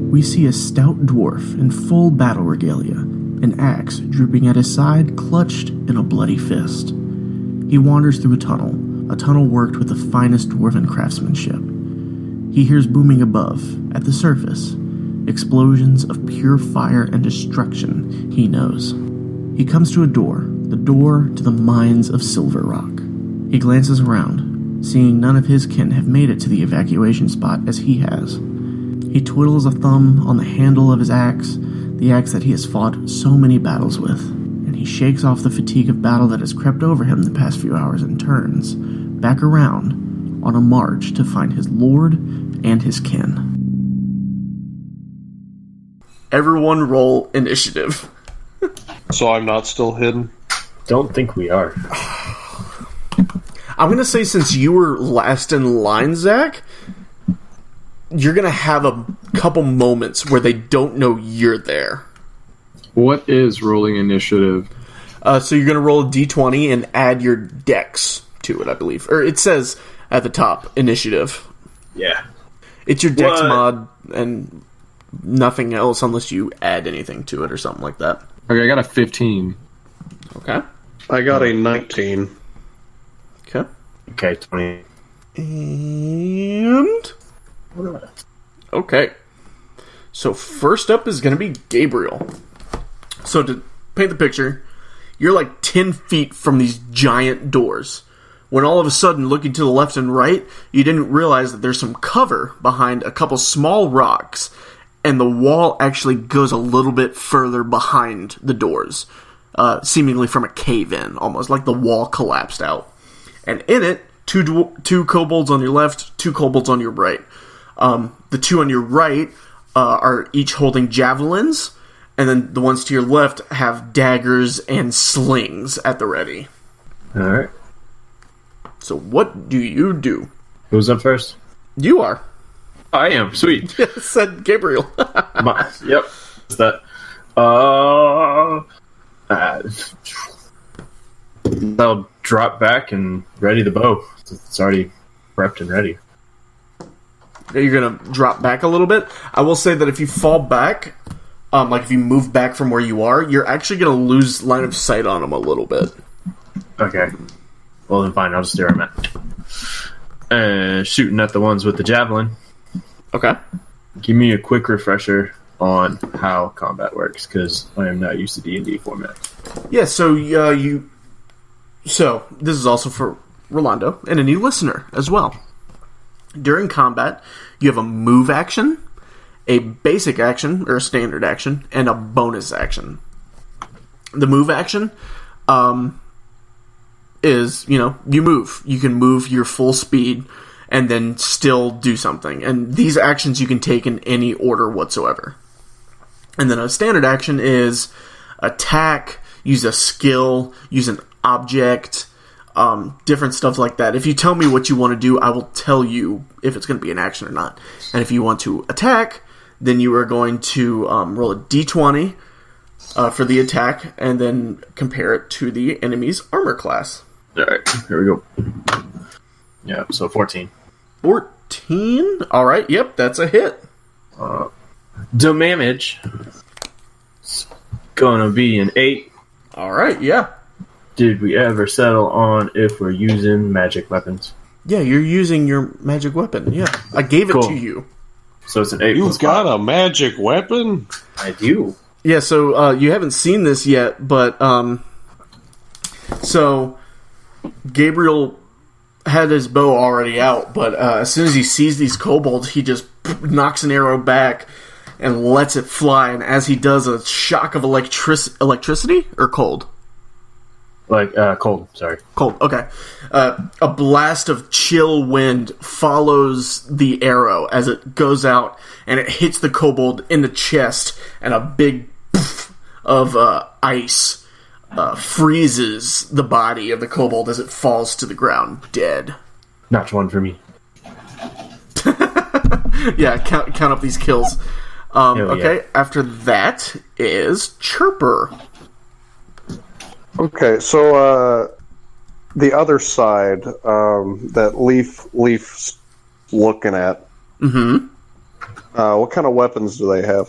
we see a stout dwarf in full battle regalia, an axe drooping at his side, clutched in a bloody fist. He wanders through a tunnel worked with the finest dwarven craftsmanship. He hears booming above, at the surface, explosions of pure fire and destruction he knows. He comes to a door, the door to the mines of Silver Rock. He glances around, seeing none of his kin have made it to the evacuation spot as he has. He twiddles a thumb on the handle of his axe, the axe that he has fought so many battles with, and he shakes off the fatigue of battle that has crept over him the past few hours and turns back around on a march to find his lord and his kin. Everyone roll initiative. So I'm not still hidden? Don't think we are. I'm going to say since you were last in line, Zach, you're going to have a couple moments where they don't know you're there. What is rolling initiative? So you're going to roll a d20 and add your dex to it, I believe. Or it says at the top, initiative. Yeah. It's your dex mod and nothing else unless you add anything to it or something like that. Okay, I got a 15. Okay. I got a 19. Okay. Okay, 20. And... okay. So first up is going to be Gabriel. So to paint the picture, you're like 10 feet from these giant doors. When all of a sudden, looking to the left and right, you didn't realize that there's some cover behind a couple small rocks, and the wall actually goes a little bit further behind the doors, seemingly from a cave-in, almost like the wall collapsed out. And in it, two kobolds on your left, two kobolds on your right. The two on your right are each holding javelins, and then the ones to your left have daggers and slings at the ready. Alright. So what do you do? Who's up first? You are. I am. Sweet. Said Gabriel. Yep. What's that? I'll drop back and ready the bow. It's already prepped and ready. You're going to drop back a little bit. I will say that if you fall back, like if you move back from where you are, you're actually going to lose line of sight on them a little bit. Okay. Well, then fine. I'll just stay where I'm at. Shooting at the ones with the javelin. Okay. Give me a quick refresher on how combat works, because I am not used to D&D format. Yeah, so So, this is also for Rolando and any listener as well. During combat, you have a move action, a basic action, or a standard action, and a bonus action. The move action is, you move. You can move your full speed and then still do something. And these actions you can take in any order whatsoever. And then a standard action is attack, use a skill, use an object, different stuff like that. If you tell me what you want to do, I will tell you if it's going to be an action or not. And if you want to attack, then you are going to roll a d20 for the attack, and then compare it to the enemy's armor class. Alright, here we go. Yeah, so 14. 14? Alright, yep, that's a hit. Damage. It's gonna be an 8. Alright, yeah. Did we ever settle on if we're using magic weapons? Yeah, you're using your magic weapon, yeah. I gave it Cool. to you. So it's an 8. You've got a magic weapon? I do. Yeah, so you haven't seen this yet, but so Gabriel had his bow already out, but as soon as he sees these kobolds, he just knocks an arrow back and lets it fly, and as he does, a shock of electricity or cold? Cold, sorry. Cold, okay. A blast of chill wind follows the arrow as it goes out, and it hits the kobold in the chest, and a big poof of ice freezes the body of the kobold as it falls to the ground, dead. Not one for me. Yeah, count up these kills. Okay, after that is Chirper. Okay, so the other side that Leaf's looking at. Mm-hmm. What kind of weapons do they have?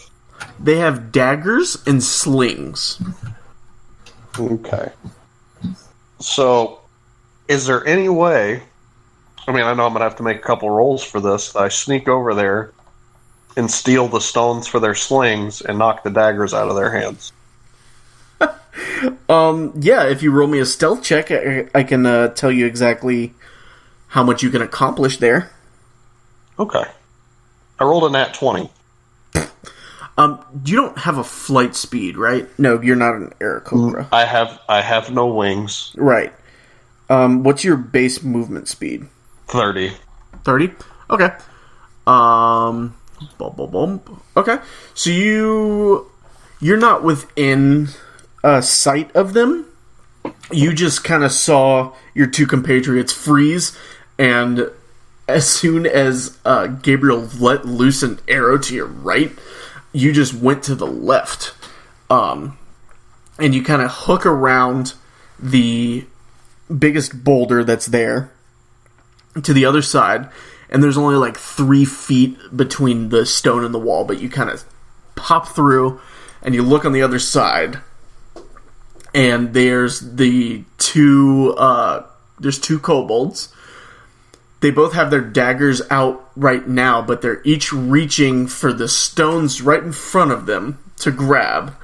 They have daggers and slings. Okay. So, is there any way... I mean, I know I'm going to have to make a couple rolls for this. I sneak over there and steal the stones for their slings and knock the daggers out of their hands. Yeah, if you roll me a stealth check, I can tell you exactly how much you can accomplish there. Okay. I rolled a nat 20. You don't have a flight speed, right? No, you're not an Airacobra. I have no wings. Right. What's your base movement speed? 30. 30? Okay. Okay. So you're not within sight of them. You just kind of saw your two compatriots freeze, and as soon as Gabriel let loose an arrow to your right, you just went to the left. And you kind of hook around the biggest boulder that's there to the other side, and there's only like 3 feet between the stone and the wall, but you kind of pop through, and you look on the other side, and there's two kobolds. They both have their daggers out right now, but they're each reaching for the stones right in front of them to grab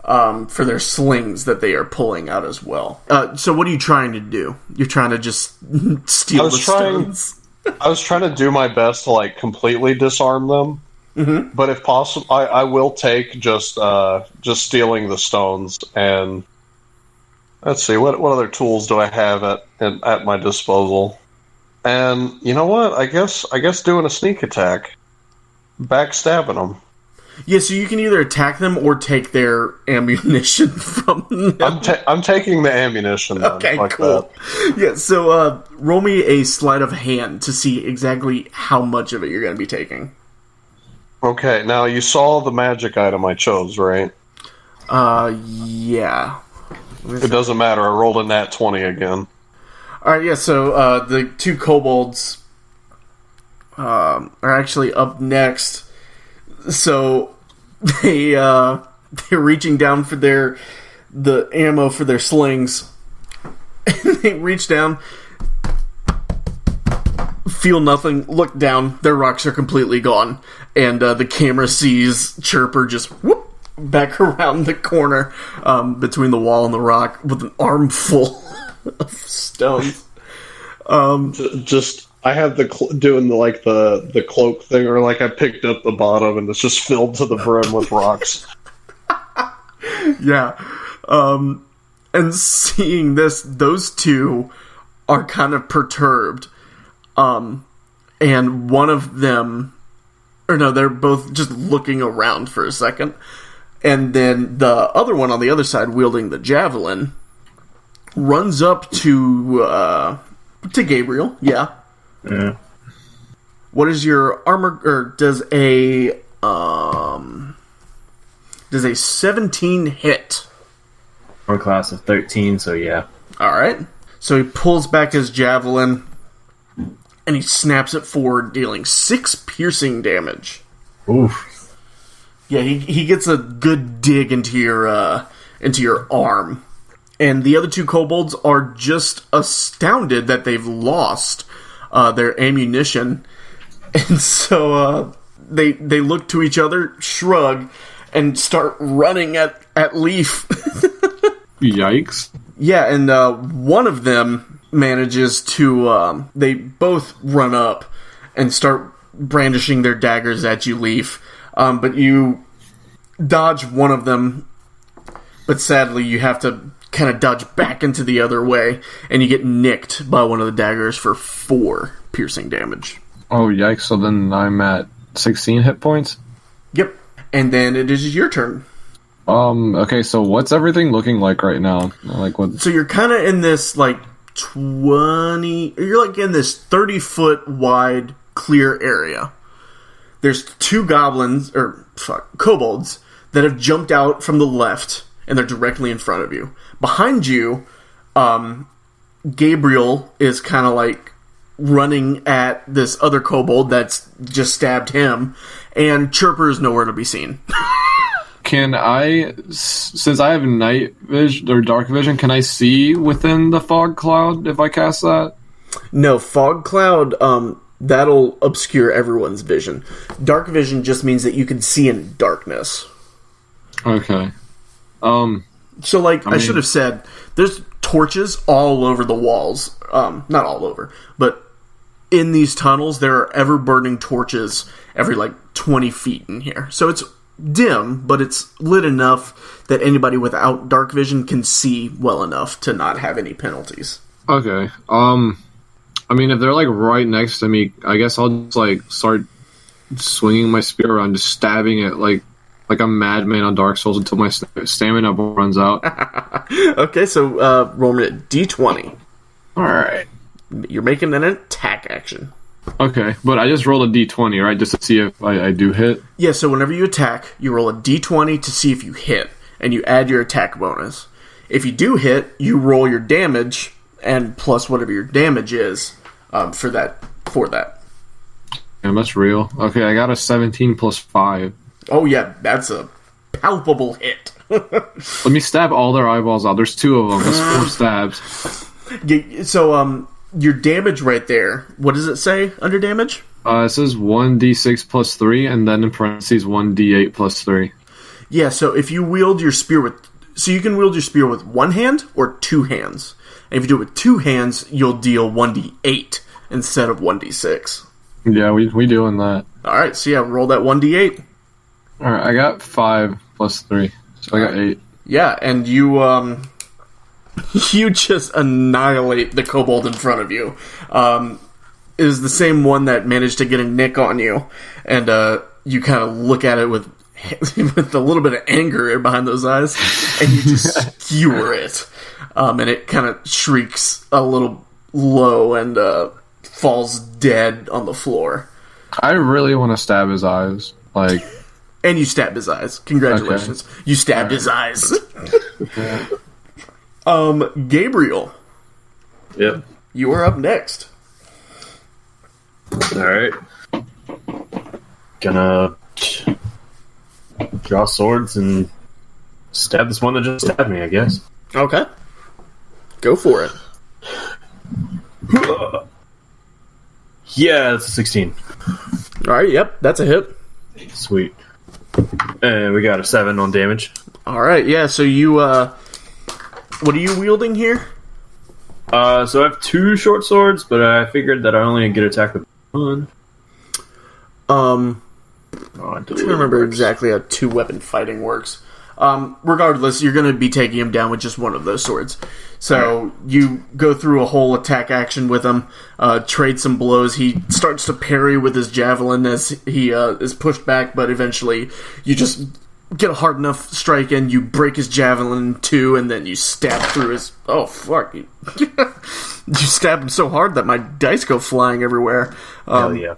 for their slings that they are pulling out as well. So what are you trying to do? You're trying to just steal the stones? I was trying to do my best to like completely disarm them. Mm-hmm. But if possible, I will take just stealing the stones. And let's see, what other tools do I have at my disposal? And you know what? I guess doing a sneak attack, backstabbing them. Yeah, so you can either attack them or take their ammunition from them. I'm taking the ammunition. Then, okay, like cool. That. Yeah, so roll me a sleight of hand to see exactly how much of it you're going to be taking. Okay, now you saw the magic item I chose, right? Yeah. It doesn't matter. I rolled a nat 20 again. Alright, yeah, so the two kobolds are actually up next. So they're reaching down for the ammo for their slings. And they reach down, feel nothing, look down, their rocks are completely gone. And the camera sees Chirper just whoop back around the corner between the wall and the rock with an armful of stones. I have doing the cloak thing, or like I picked up the bottom and it's just filled to the brim with rocks. Yeah. And seeing this, those two are kind of perturbed. And one of them, or no, they're both just looking around for a second. And then the other one on the other side, wielding the javelin, runs up to Gabriel. Yeah. Yeah. What is your armor? Or does a 17 hit? I'm a class of 13, so yeah. All right. So he pulls back his javelin and he snaps it forward, dealing 6 piercing damage. Oof. Yeah, he gets a good dig into your arm. And the other two kobolds are just astounded that they've lost their ammunition. And so they look to each other, shrug, and start running at Leaf. Yikes. Yeah, and one of them manages to... they both run up and start brandishing their daggers at you, Leaf. But you dodge one of them, but sadly you have to kind of dodge back into the other way, and you get nicked by one of the daggers for 4 piercing damage. Oh, yikes. So then I'm at 16 hit points? Yep. And then it is your turn. Okay, so what's everything looking like right now? Like what? So you're kind of in this, like, 20... You're, like, in this 30-foot wide clear area. There's 2 kobolds that have jumped out from the left, and they're directly in front of you. Behind you, Gabriel is kind of like running at this other kobold that's just stabbed him, and Chirper is nowhere to be seen. Can I, since I have night vision or dark vision, can I see within the fog cloud if I cast that? No, fog cloud, that'll obscure everyone's vision. Dark vision just means that you can see in darkness. Okay. So, like, I should have said, there's torches all over the walls. Not all over, but in these tunnels, there are ever-burning torches every, 20 feet in here. So it's dim, but it's lit enough that anybody without dark vision can see well enough to not have any penalties. Okay. If they're, right next to me, I guess I'll just, start swinging my spear around, just stabbing it, like a madman on Dark Souls until my stamina runs out. Okay, so roll me a d20. Alright. You're making an attack action. Okay, but I just rolled a d20, right? Just to see if I do hit? Yeah, so whenever you attack, you roll a d20 to see if you hit, and you add your attack bonus. If you do hit, you roll your damage, and plus whatever your damage is for that. Damn, that's real. Okay, I got a 17 plus 5. Oh yeah, that's a palpable hit. Let me stab all their eyeballs out. There's 2 of them. That's 4 stabs. So, your damage right there, what does it say under damage? It says 1d6 plus 3, and then in parentheses 1d8 plus 3. Yeah, so if you wield your spear with... So you can wield your spear with one hand or 2 hands. And if you do it with 2 hands, you'll deal 1d8 instead of 1d6. Yeah, we doing that. Alright, so yeah, roll that 1d8. Alright, I got 5 plus 3. So I got 8. Yeah, and you, you just annihilate the kobold in front of you. It is the same one that managed to get a nick on you. And, you kind of look at it with a little bit of anger behind those eyes, and you just skewer it. And it kind of shrieks a little low and, falls dead on the floor. I really want to stab his eyes. And you stabbed his eyes. Congratulations. Okay. You stabbed his eyes. Gabriel. Yep. You are up next. Alright. Gonna draw swords and stab this one that just stabbed me, I guess. Okay. Go for it. Yeah, that's a 16. Alright, yep, that's a hit. Sweet. And we got a 7 on damage. Alright, yeah, so you, what are you wielding here? So I have 2 short swords, but I figured that I only get attacked with one. I'm trying to remember exactly how 2-weapon fighting works. Regardless, you're going to be taking him down with just one of those swords. So you go through a whole attack action with him, trade some blows. He starts to parry with his javelin as he is pushed back, but eventually you just get a hard enough strike in, you break his javelin in 2, and then you stab through his... Oh, fuck. You stab him so hard that my dice go flying everywhere. Hell yeah.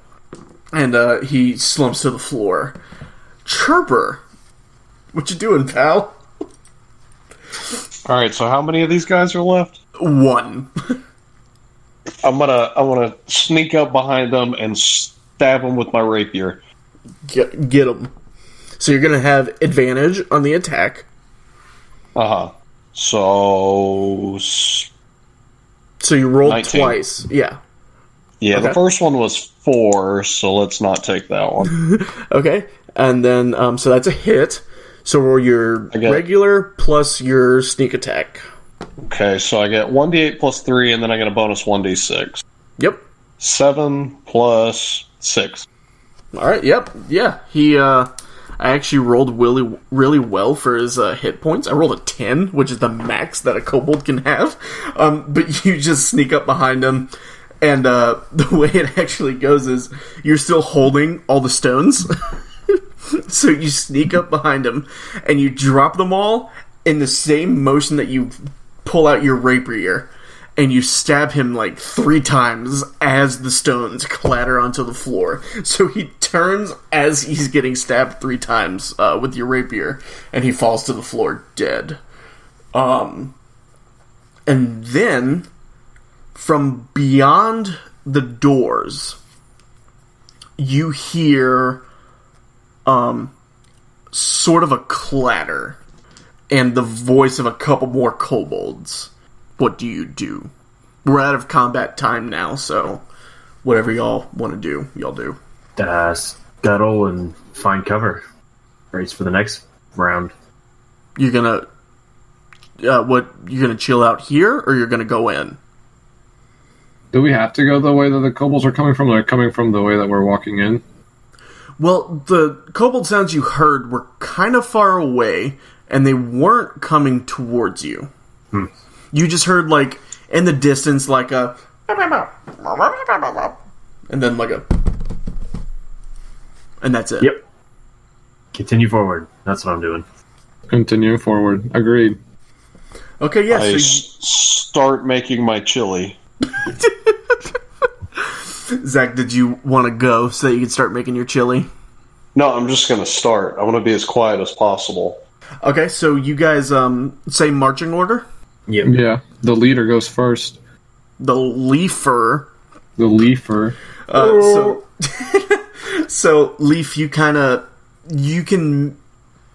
And he slumps to the floor. Chirper! What you doing, pal? Alright, so how many of these guys are left? 1. I'm gonna sneak up behind them and stab them with my rapier. Get him. So you're gonna have advantage on the attack. So you rolled 19. twice. Yeah. Yeah, Okay. the first one was 4, so let's not take that one. Okay. And then, so that's a hit. So roll your regular plus your sneak attack. Okay, so I get 1d8 plus 3, and then I get a bonus 1d6. Yep. 7 plus 6. Alright, yep. Yeah. He, I actually rolled really well for his hit points. I rolled a 10, which is the max that a kobold can have. But you just sneak up behind him, and the way it actually goes is you're still holding all the stones. So you sneak up behind him, and you drop them all in the same motion that you pull out your rapier, and you stab him 3 times as the stones clatter onto the floor. So he turns as he's getting stabbed 3 times with your rapier, and he falls to the floor dead. And then, from beyond the doors, you hear sort of a clatter and the voice of a couple more kobolds. What do you do? We're out of combat time now, so whatever y'all want to do, y'all do. Scuttle and find cover. Race for the next round. You're gonna... you're gonna chill out here, or you're gonna go in? Do we have to go the way that the kobolds are coming from? They're coming from the way that we're walking in? Well, the kobold sounds you heard were kind of far away, and they weren't coming towards you. You just heard, like, in the distance, like a... And then, like a... And that's it. Yep. Continue forward. That's what I'm doing. Continue forward. Agreed. Okay, yeah, I so... start making my chili. Zach, did you want to go so that you can start making your chili? No, I'm just going to start. I want to be as quiet as possible. Okay, so you guys, say marching order? Yep. Yeah. The leader goes first. The leafer. The leafer. So Leaf, you can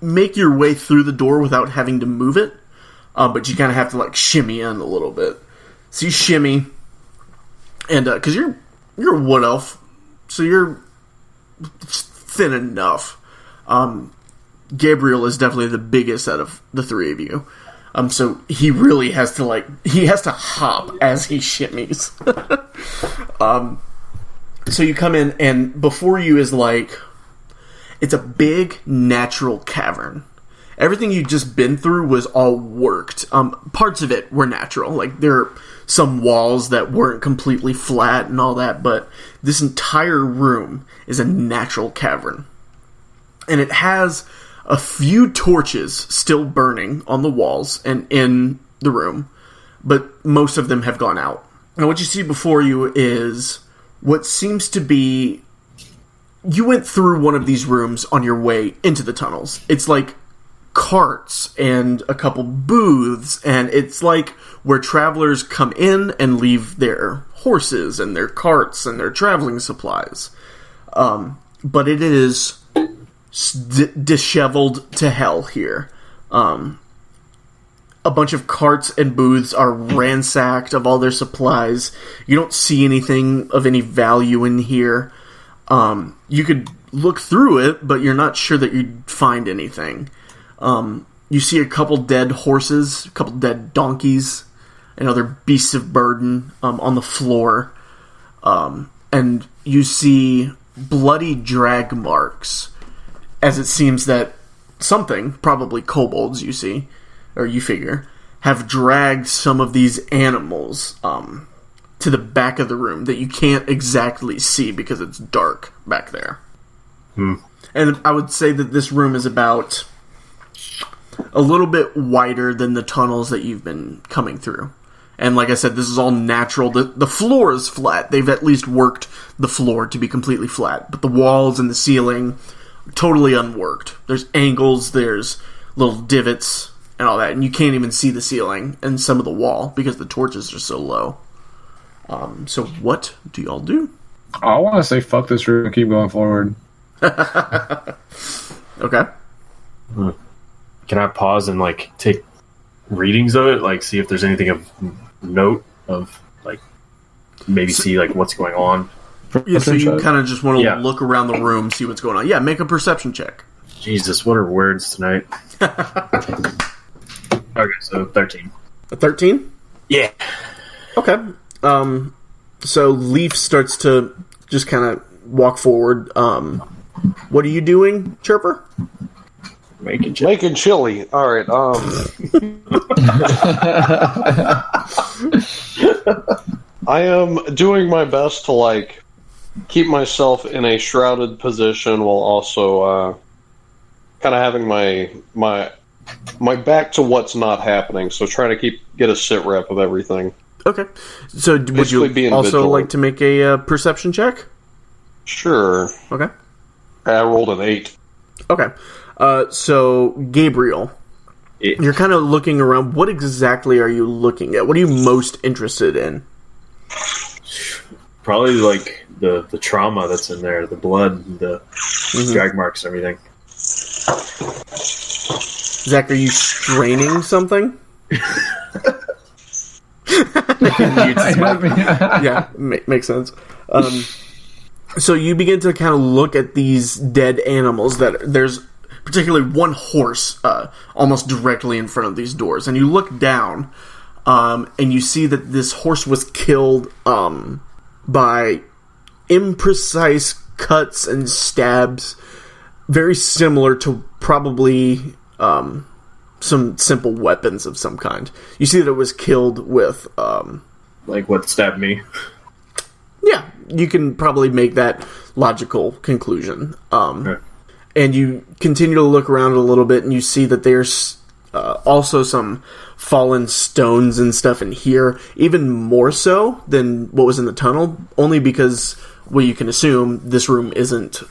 make your way through the door without having to move it, but you kind of have to, like, shimmy in a little bit. So you shimmy, and, because you're a wood elf, so you're thin enough. Gabriel is definitely the biggest out of the three of you. So he really has to hop as he shimmies. So you come in, and before you is it's a big natural cavern. Everything you've just been through was all worked. Parts of it were natural. Like, there are some walls that weren't completely flat and all that, but this entire room is a natural cavern. And it has a few torches still burning on the walls and in the room, but most of them have gone out. Now, what you see before you is what seems to be... You went through one of these rooms on your way into the tunnels. It's like carts and a couple booths, and it's like where travelers come in and leave their horses and their carts and their traveling supplies. But it is disheveled to hell here. A bunch of carts and booths are ransacked of all their supplies. You don't see anything of any value in here. You could look through it, but you're not sure that you'd find anything. You see a couple dead horses, a couple dead donkeys, and other beasts of burden on the floor. And you see bloody drag marks, as it seems that something, probably kobolds you see, or you figure, have dragged some of these animals to the back of the room that you can't exactly see because it's dark back there. And I would say that this room is about a little bit wider than the tunnels that you've been coming through. And like I said, this is all natural. The floor is flat. They've at least worked the floor to be completely flat. But the walls and the ceiling, totally unworked. There's angles, there's little divots and all that. And you can't even see the ceiling and some of the wall because the torches are so low. So what do y'all do? I want to say fuck this room and keep going forward. Okay. Can I pause and, like, take readings of it? Like, see if there's anything of note of, like, maybe see, like, what's going on? Yeah, so you kind of just want to look around the room, see what's going on. Yeah, make a perception check. Jesus, what are words tonight? Okay, so 13. A 13? Yeah. Okay. So Leaf starts to just kind of walk forward. What are you doing, Chirper? Making chili. Making chili. All right. I am doing my best to, like, keep myself in a shrouded position while also kind of having my back to what's not happening. So trying to get a sit rep of everything. Okay. So would you also like to make a perception check? Sure. Okay. I rolled an 8. Okay. So, Gabriel, you're kind of looking around. What exactly are you looking at? What are you most interested in? Probably like the trauma that's in there, the blood, the drag marks, and everything. Zach, are you straining something? Yeah, makes sense. So you begin to kind of look at these dead animals. There's particularly one horse almost directly in front of these doors, and you look down, and you see that this horse was killed by imprecise cuts and stabs, very similar to probably some simple weapons of some kind. You see that it was killed with like what stabbed me. Yeah, you can probably make that logical conclusion. Okay. And you continue to look around a little bit, and you see that there's also some fallen stones and stuff in here, even more so than what was in the tunnel, only because, well, you can assume this room isn't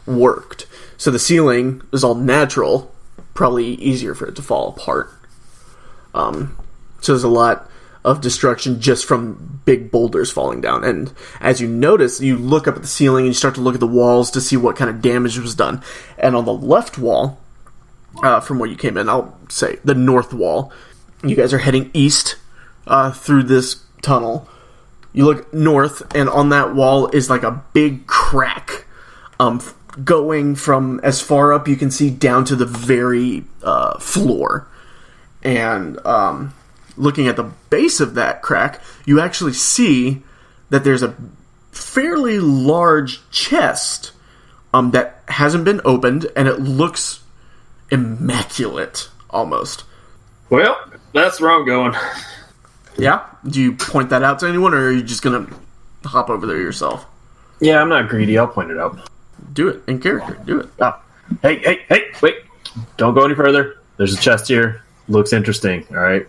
worked. So the ceiling is all natural, probably easier for it to fall apart. So there's a lot of destruction just from big boulders falling down. And as you notice, you look up at the ceiling and you start to look at the walls to see what kind of damage was done. And on the left wall, from where you came in, I'll say the north wall, you guys are heading east through this tunnel. You look north, and on that wall is like a big crack, going from as far up you can see down to the very floor. And looking at the base of that crack, you actually see that there's a fairly large chest that hasn't been opened, and it looks immaculate, almost. Well, that's where I'm going. Yeah? Do you point that out to anyone, or are you just gonna hop over there yourself? Yeah, I'm not greedy. I'll point it out. Do it, in character. Do it. Oh. Hey, wait. Don't go any further. There's a chest here. Looks interesting, alright?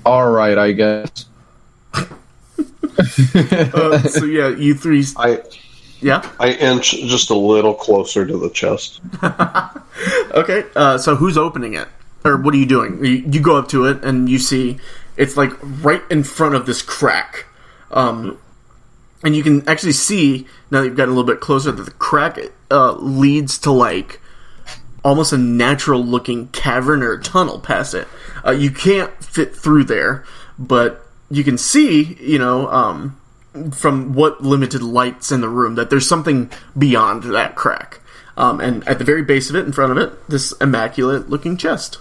Alright, I guess. So yeah, you three... Yeah? I inch just a little closer to the chest. Okay, so who's opening it? Or what are you doing? You go up to it, and you see it's like right in front of this crack. And you can actually see, now that you've gotten a little bit closer, that the crack leads to like almost a natural looking cavern or tunnel past it. You can't fit through there, but you can see, from what limited light's in the room, that there's something beyond that crack. And at the very base of it, in front of it, this immaculate looking chest.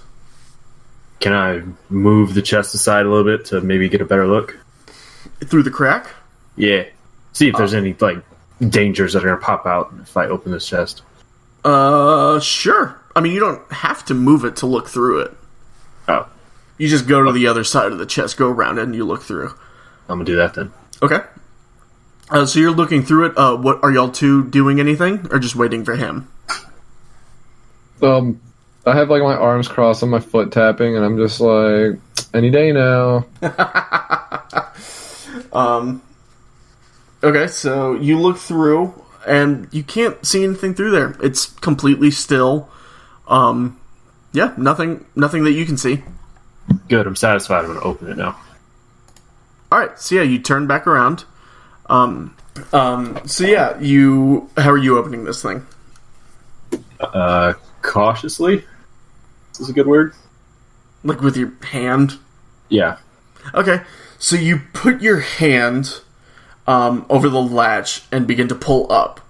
Can I move the chest aside a little bit to maybe get a better look? Through the crack? Yeah. See if there's any, like, dangers that are going to pop out if I open this chest. Sure. I mean, you don't have to move it to look through it. Oh. You just go to the other side of the chest, go around it, and you look through. I'm going to do that then. Okay. So you're looking through it. What are y'all two doing anything, or just waiting for him? I have like my arms crossed and my foot tapping, and I'm just like, any day now. Okay, so you look through, and you can't see anything through there. It's completely still. Yeah, nothing that you can see. Good, I'm satisfied. I'm going to open it now. Alright, so yeah, you turn back around. So yeah, how are you opening this thing? Cautiously? Is this a good word? Like with your hand? Yeah. Okay, so you put your hand over the latch and begin to pull up.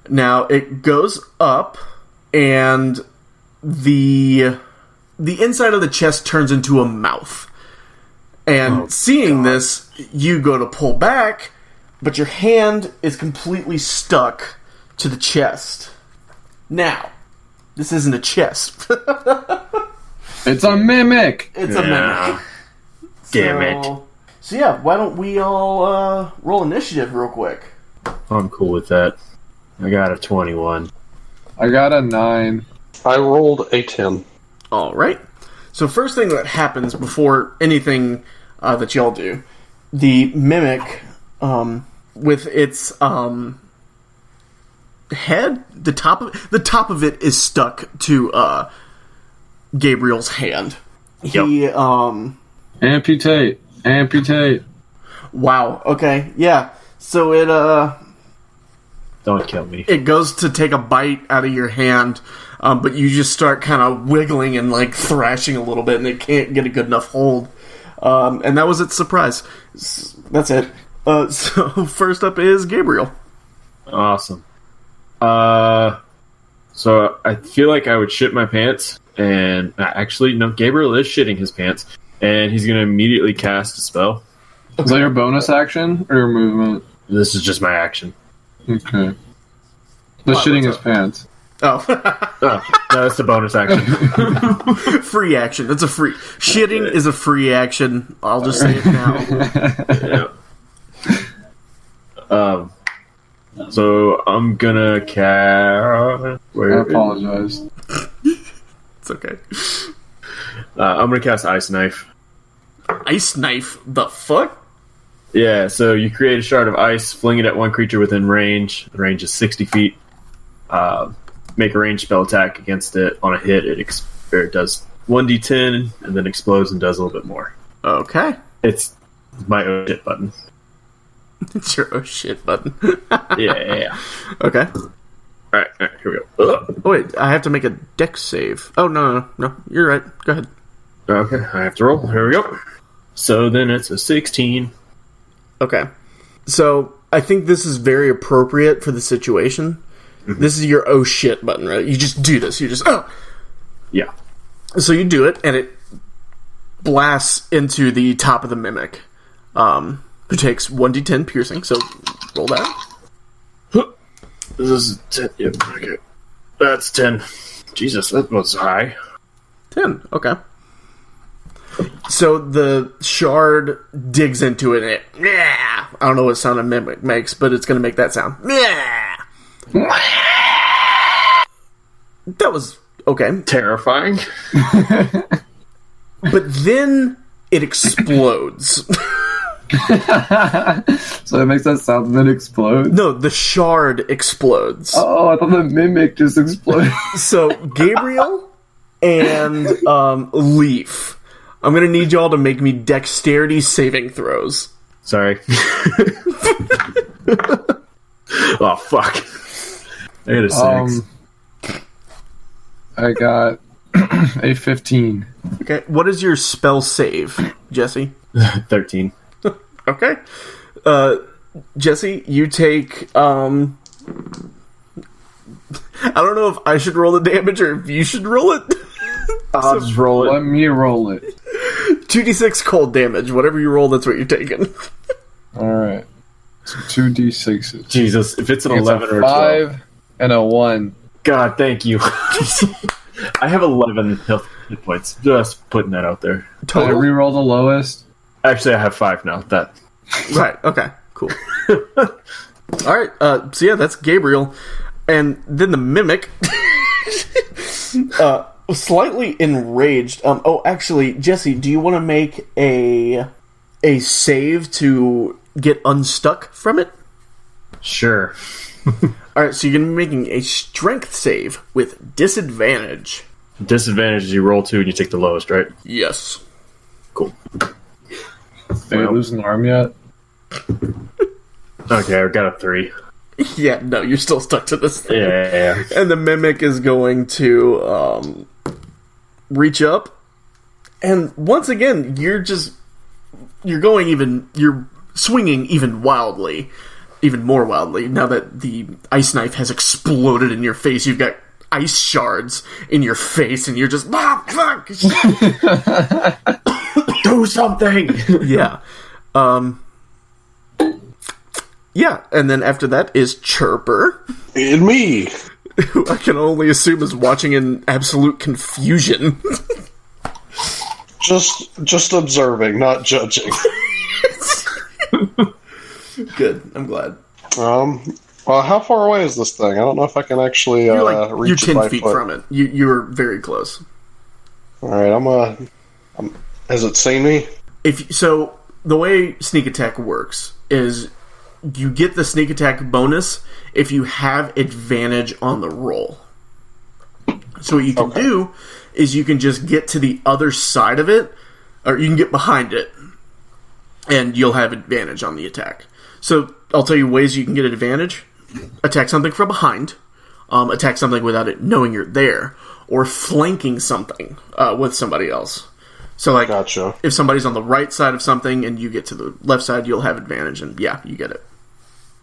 Now, it goes up, and the inside of the chest turns into a mouth. And seeing this, you go to pull back, but your hand is completely stuck to the chest. Now, this isn't a chest. It's a mimic! It's a mimic. Damn it. So yeah, why don't we all roll initiative real quick? I'm cool with that. I got a 21. I got a 9. I rolled a 10. Alright. So first thing that happens before anything that y'all do, the mimic, with its head, the top of it is stuck to Gabriel's hand. Yep. He Amputate. Wow. Okay. Yeah. So it Don't kill me. it goes to take a bite out of your hand, but you just start kind of wiggling and like thrashing a little bit, and it can't get a good enough hold. And that was its surprise. That's it. So first up is Gabriel. Awesome. So I feel like I would shit my pants, and actually, no, Gabriel is shitting his pants, and he's going to immediately cast a spell. Is that your bonus action or your movement? This is just my action. Okay. The shitting his pants. Oh. Oh, no, that's the bonus action. Free action. That's a free... Shitting is a free action. I'll just say it now. Yeah. So I'm gonna cast. I apologize. It's okay. I'm gonna cast Ice Knife. Ice Knife? The fuck? Yeah, so you create a shard of ice, fling it at one creature within range. The range is 60 feet. Make a ranged spell attack against it. On a hit, it does 1d10 and then explodes and does a little bit more. Okay. It's my oh shit button. It's your oh shit button. Yeah. Okay. Alright, here we go. Ugh. Oh, wait, I have to make a dex save. Oh, no, you're right. Go ahead. Okay, I have to roll. Here we go. So then it's a 16. Okay. So, I think this is very appropriate for the situation. Mm-hmm. This is your oh shit button, right? You just do this. You just, oh! Yeah. So you do it, and it blasts into the top of the mimic, who takes 1d10 piercing, so roll that. This is 10. Yep, okay. That's 10. Jesus, that was high. 10, okay. So the shard digs into it, and I don't know what sound a mimic makes, but it's going to make that sound. That was okay. Terrifying. But then it explodes. So it makes that sound and then explodes? No, the shard explodes. Oh, I thought the mimic just exploded. So Gabriel and Leaf, I'm going to need y'all to make me dexterity saving throws. Sorry. Oh, fuck. I got a 6. I got a 15. Okay, what is your spell save, Jesse? 13. Okay. Jesse, you take, I don't know if I should roll the damage or if you should roll it. I'll just roll it. Let me roll it. 2d6 cold damage. Whatever you roll, that's what you're taking. Alright. So 2d6s. Jesus, if it's an It's 11 a or a 12. 5 and a 1. God, thank you. I have 11 hit points. Just putting that out there. Did I reroll the lowest? Actually, I have 5 now. That. Right, okay, cool. Alright, so yeah, that's Gabriel. And then the mimic, slightly enraged. Actually, Jesse, do you want to make a save to get unstuck from it? Sure. Alright, so you're going to be making a strength save with disadvantage. Disadvantage is you roll 2 and you take the lowest, right? Yes. Cool. Did I lose an arm yet? Okay, I got a 3. Yeah, no, you're still stuck to this thing. Yeah. And the mimic is going to reach up. And once again, you're swinging even more wildly. Now that the ice knife has exploded in your face, you've got ice shards in your face, and you're just, fuck! Do something! Yeah. Yeah, and then after that is Chirper, And me. who I can only assume is watching in absolute confusion. Just observing, not judging. Good, I'm glad. Well, how far away is this thing? I don't know if I can actually You're reach it 10 by feet foot. from it. You're very close. All right, has it seen me? So the way sneak attack works is you get the sneak attack bonus if you have advantage on the roll. So what you can do is you can just get to the other side of it, or you can get behind it, and you'll have advantage on the attack. So I'll tell you ways you can get an advantage. Attack something from behind. Attack something without it knowing you're there. Or flanking something with somebody else. So, like, Gotcha. if somebody's on the right side of something and you get to the left side, you'll have advantage, and yeah, you get it.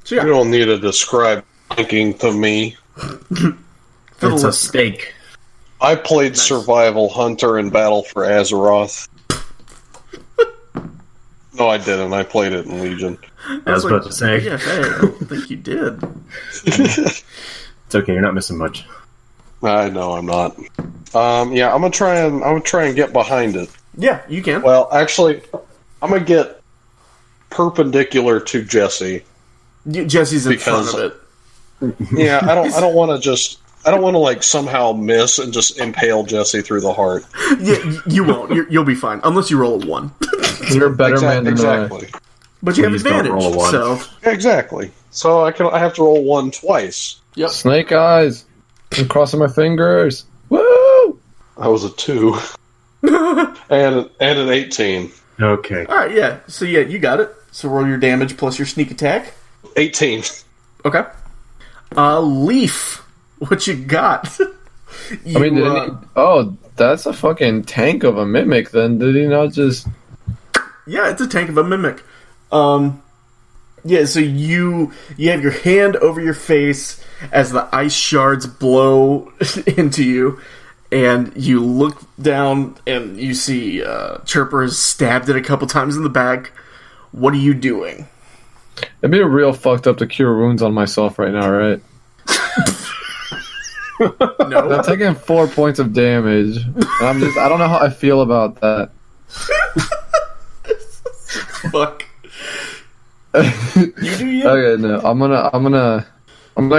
So, yeah. You don't need to describe flanking to me. It's a steak. I played Survival Hunter in Battle for Azeroth. No, I didn't. I played it in Legion. I was about to say. Yeah, hey, I don't think you did. It's okay, you're not missing much. I know I'm not. Yeah, I'm gonna try and get behind it. Yeah, you can. Well, actually, I'm gonna get perpendicular to Jesse. Jesse's in front of it. Yeah, I don't want to like somehow miss and just impale Jesse through the heart. Yeah, you won't. You'll be fine unless you roll a 1. You're a better man than exactly. But you have Please don't advantage. roll a 1. So Exactly. So I have to roll 1 twice. yep. Snake eyes. I'm crossing my fingers. Woo! I was a 2 and an 18. Okay. All right. Yeah. So yeah, you got it. So roll your damage plus your sneak attack. 18. Okay. Leaf. What you got? I mean, that's a fucking tank of a mimic. Then did he not just? Yeah, it's a tank of a mimic. Yeah, so you have your hand over your face as the ice shards blow into you, and you look down and you see Chirper has stabbed it a couple times in the back. What are you doing? It'd be real fucked up to cure wounds on myself right now, right? No. I'm taking 4 points of damage. And I don't know how I feel about that. Fuck. You do you? Okay, no. I'm gonna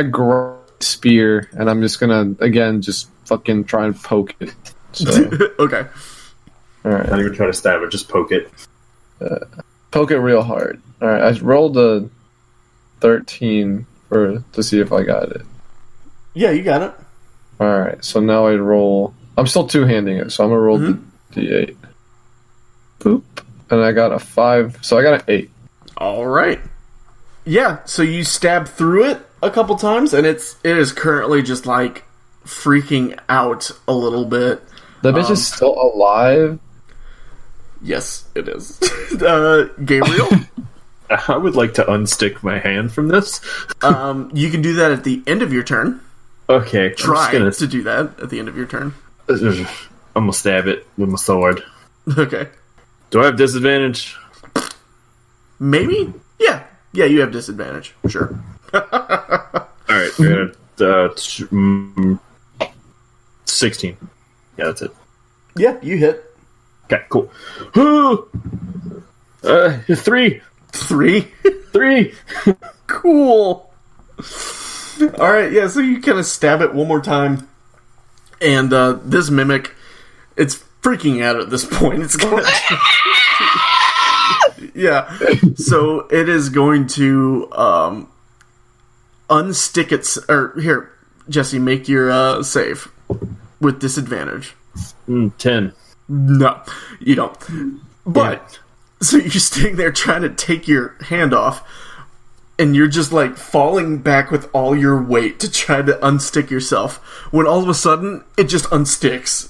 grab a spear and I'm just gonna again just fucking try and poke it. So, Okay. alright. Not even try to stab it, just poke it. Poke it real hard. Alright, I rolled a 13 to see if I got it. Yeah, you got it. Alright, so now I roll. I'm still two-handing it, so I'm gonna roll the d8. Boop. And I got a 5, so I got an 8. All right. Yeah, so you stab through it a couple times, and it is currently just like freaking out a little bit. The bitch is still alive? Yes, it is. Gabriel, I would like to unstick my hand from this. you can do that at the end of your turn. Okay. Try to do that at the end of your turn. I'm gonna stab it with my sword. Okay. Do I have disadvantage? Maybe? Yeah. Yeah, you have disadvantage. Sure. Alright, 16. Yeah, that's it. Yeah, you hit. Okay, cool. 3! 3. 3! Cool. All right, yeah, so you kind of stab it one more time, and this mimic, it's freaking out at this point. It's gonna... Yeah, so it is going to unstick its... Or, here, Jesse, make your save with disadvantage. 10. No, you don't. But, so you're sitting there trying to take your hand off, and you're just, like, falling back with all your weight to try to unstick yourself, when all of a sudden, it just unsticks.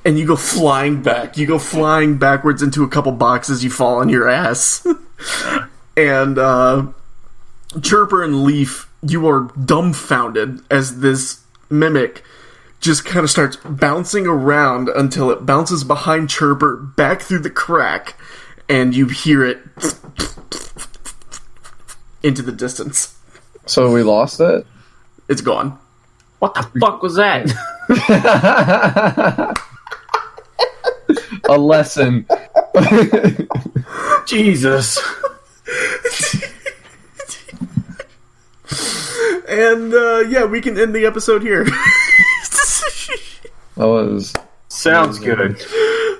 And you go flying back. You go flying backwards into a couple boxes. You fall on your ass. And Chirper and Leaf, you are dumbfounded as this mimic just kind of starts bouncing around until it bounces behind Chirper back through the crack, and you hear it into the distance. So we lost it? It's gone. What the fuck was that? A lesson. Jesus. And yeah, we can end the episode here. That was... Sounds good.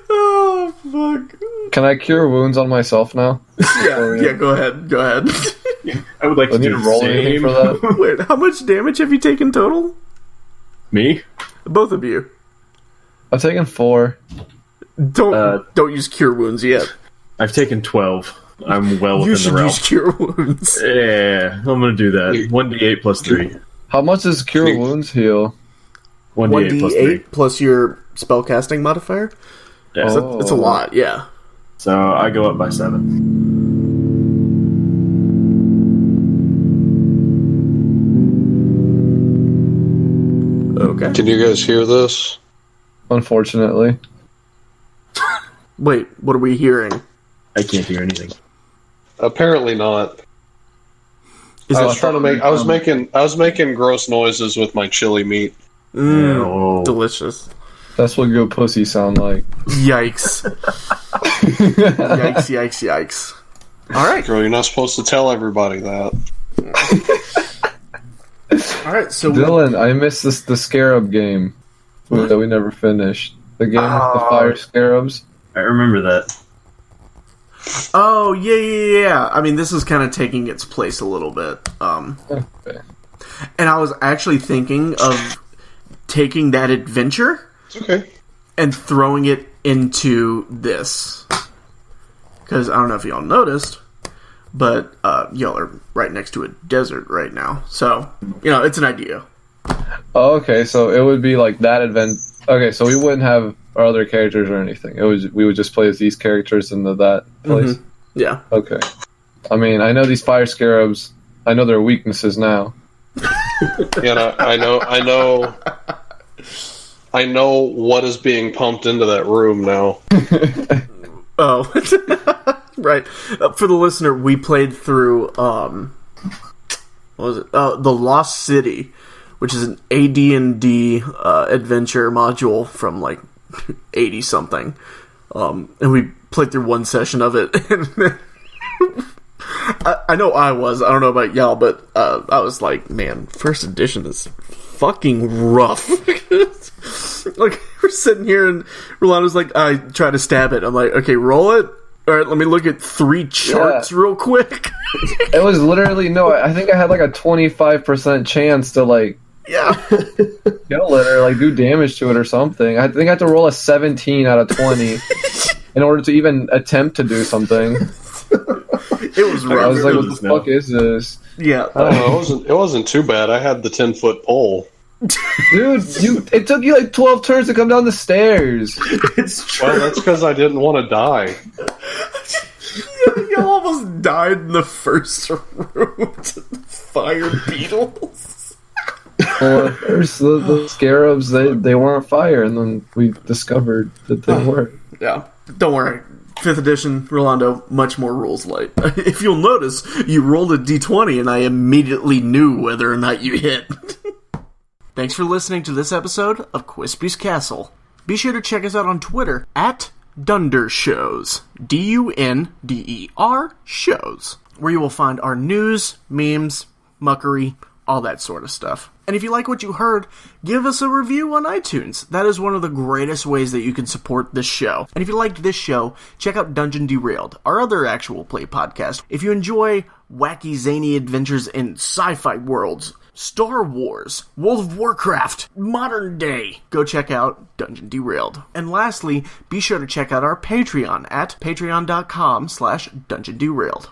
Oh, fuck. Can I cure wounds on myself now? Yeah, go ahead. Go ahead. I would like Do I to need do to the roll anything same. for that? Wait, how much damage have you taken total? Me? Both of you. I've taken 4. Don't use cure wounds yet. I've taken 12. I'm well You within should the realm. use Cure Wounds. Yeah, I'm gonna do that. 1d8 plus 3. How much does Cure Wounds heal? 1d8 plus 3. 1d8 plus your spellcasting modifier? Yeah. Oh. It's a lot, yeah. So I go up by 7. Okay. Can you guys hear this? Unfortunately. Wait, what are we hearing? I can't hear anything. Apparently not. Is I it was trying to make. I was making gross noises with my chili meat. No. delicious? That's what good pussy sound like. Yikes. Yikes. All right. Girl, you're not supposed to tell everybody that. All right, so Dylan, I missed the Scarab game that we never finished. The game with the fire scarabs. I remember that. Oh, yeah. I mean, this is kind of taking its place a little bit. Okay. And I was actually thinking of taking that adventure It's okay. and throwing it into this. Because I don't know if y'all noticed, but y'all are right next to a desert right now. So, it's an idea. Oh, okay, so it would be like that event. Okay, so we wouldn't have our other characters or anything. We would just play as these characters into that place. Mm-hmm. Yeah. Okay. I mean, I know these fire scarabs. I know their weaknesses now. I know what is being pumped into that room now. Oh, right. For the listener, we played through, what was it? The Lost City, which is an AD&D adventure module from like 80 something. And we played through one session of it. I know I don't know about y'all, but I was like, man, first edition is fucking rough. Like, we're sitting here and Rolando's like, I try to stab it. I'm like, okay, roll it. All right, let me look at 3 charts real quick. It was literally, I think I had like a 25% chance to like Yeah. kill it or like do damage to it or something. I think I had to roll a 17 out of 20 in order to even attempt to do something. It was rough. I was like, what the fuck is this? Yeah. I don't know. It wasn't too bad. I had the 10-foot pole. Dude, it took you like 12 turns to come down the stairs. It's true. Well, that's because I didn't want to die. You almost died in the first room to the fire beetles. Well, at first, the scarabs, they weren't fire, and then we discovered that they were. Yeah. Don't worry. 5th edition, Rolando, much more rules light. If you'll notice, you rolled a d20 and I immediately knew whether or not you hit. Thanks for listening to this episode of Quispy's Castle. Be sure to check us out on Twitter at Dunder Shows. DUNDER Shows. Where you will find our news, memes, muckery, all that sort of stuff. And if you like what you heard, give us a review on iTunes. That is one of the greatest ways that you can support this show. And if you liked this show, check out Dungeon Derailed, our other actual play podcast. If you enjoy wacky, zany adventures in sci-fi worlds, Star Wars, World of Warcraft, modern day, go check out Dungeon Derailed. And lastly, be sure to check out our Patreon at patreon.com/Dungeon Derailed.